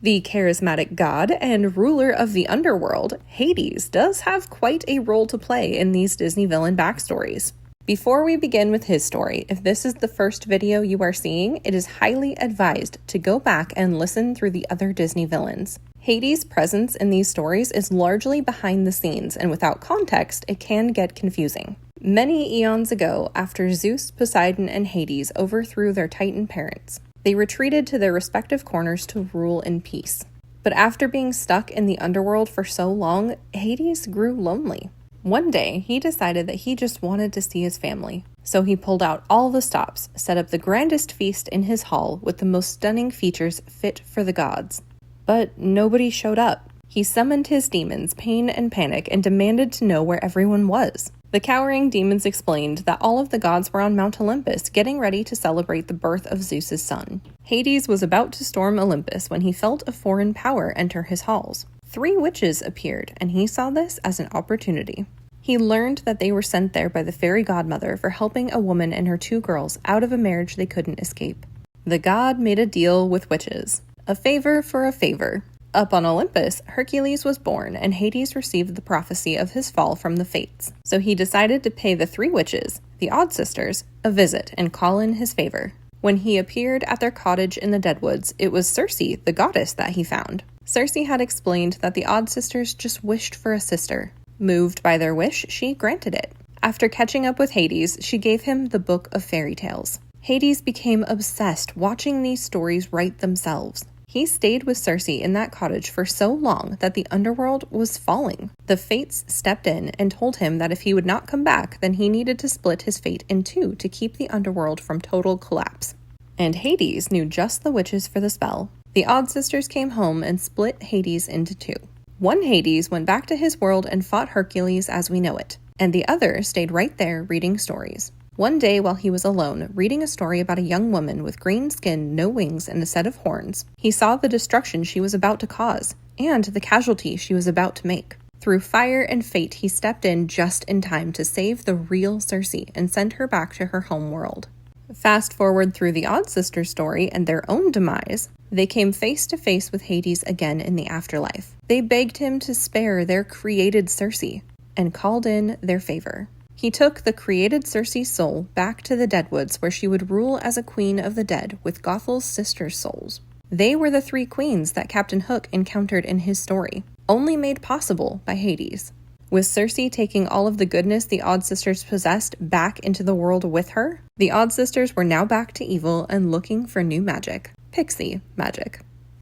The charismatic god and ruler of the underworld, Hades, does have quite a role to play in these Disney villain backstories. Before we begin with his story, if this is the first video you are seeing, it is highly advised to go back and listen through the other Disney villains. Hades' presence in these stories is largely behind the scenes, and without context, it can get confusing. Many eons ago, after Zeus, Poseidon, and Hades overthrew their Titan parents, they retreated to their respective corners to rule in peace. But after being stuck in the underworld for so long, Hades grew lonely. One day, he decided that he just wanted to see his family. So he pulled out all the stops, set up the grandest feast in his hall with the most stunning features fit for the gods. But nobody showed up. He summoned his demons, Pain and Panic, and demanded to know where everyone was. The cowering demons explained that all of the gods were on Mount Olympus, getting ready to celebrate the birth of Zeus's son. Hades was about to storm Olympus when he felt a foreign power enter his halls. 3 witches appeared, and he saw this as an opportunity. He learned that they were sent there by the fairy godmother for helping a woman and her 2 girls out of a marriage they couldn't escape. The god made a deal with witches. A favor for a favor. Up on Olympus, Hercules was born, and Hades received the prophecy of his fall from the Fates. So he decided to pay the 3 witches, the Odd Sisters, a visit and call in his favor. When he appeared at their cottage in the Deadwoods, it was Circe, the goddess, that he found. Circe had explained that the Odd Sisters just wished for a sister. Moved by their wish, she granted it. After catching up with Hades, she gave him the Book of Fairy Tales. Hades became obsessed watching these stories write themselves. He stayed with Circe in that cottage for so long that the underworld was falling. The Fates stepped in and told him that if he would not come back, then he needed to split his fate in 2 to keep the underworld from total collapse. And Hades knew just the witches for the spell. The Odd Sisters came home and split Hades into 2. One Hades went back to his world and fought Hercules as we know it, and the other stayed right there reading stories. One day while he was alone, reading a story about a young woman with green skin, no wings, and a set of horns, he saw the destruction she was about to cause, and the casualty she was about to make. Through fire and fate, he stepped in just in time to save the real Circe and send her back to her home world. Fast forward through the Odd Sisters story and their own demise, they came face to face with Hades again in the afterlife. They begged him to spare their created Circe and called in their favor. He took the created Circe's soul back to the Deadwoods where she would rule as a queen of the dead with Gothel's sisters' souls. They were the 3 queens that Captain Hook encountered in his story, only made possible by Hades. With Circe taking all of the goodness the Odd Sisters possessed back into the world with her, the Odd Sisters were now back to evil and looking for new magic. Pixie magic.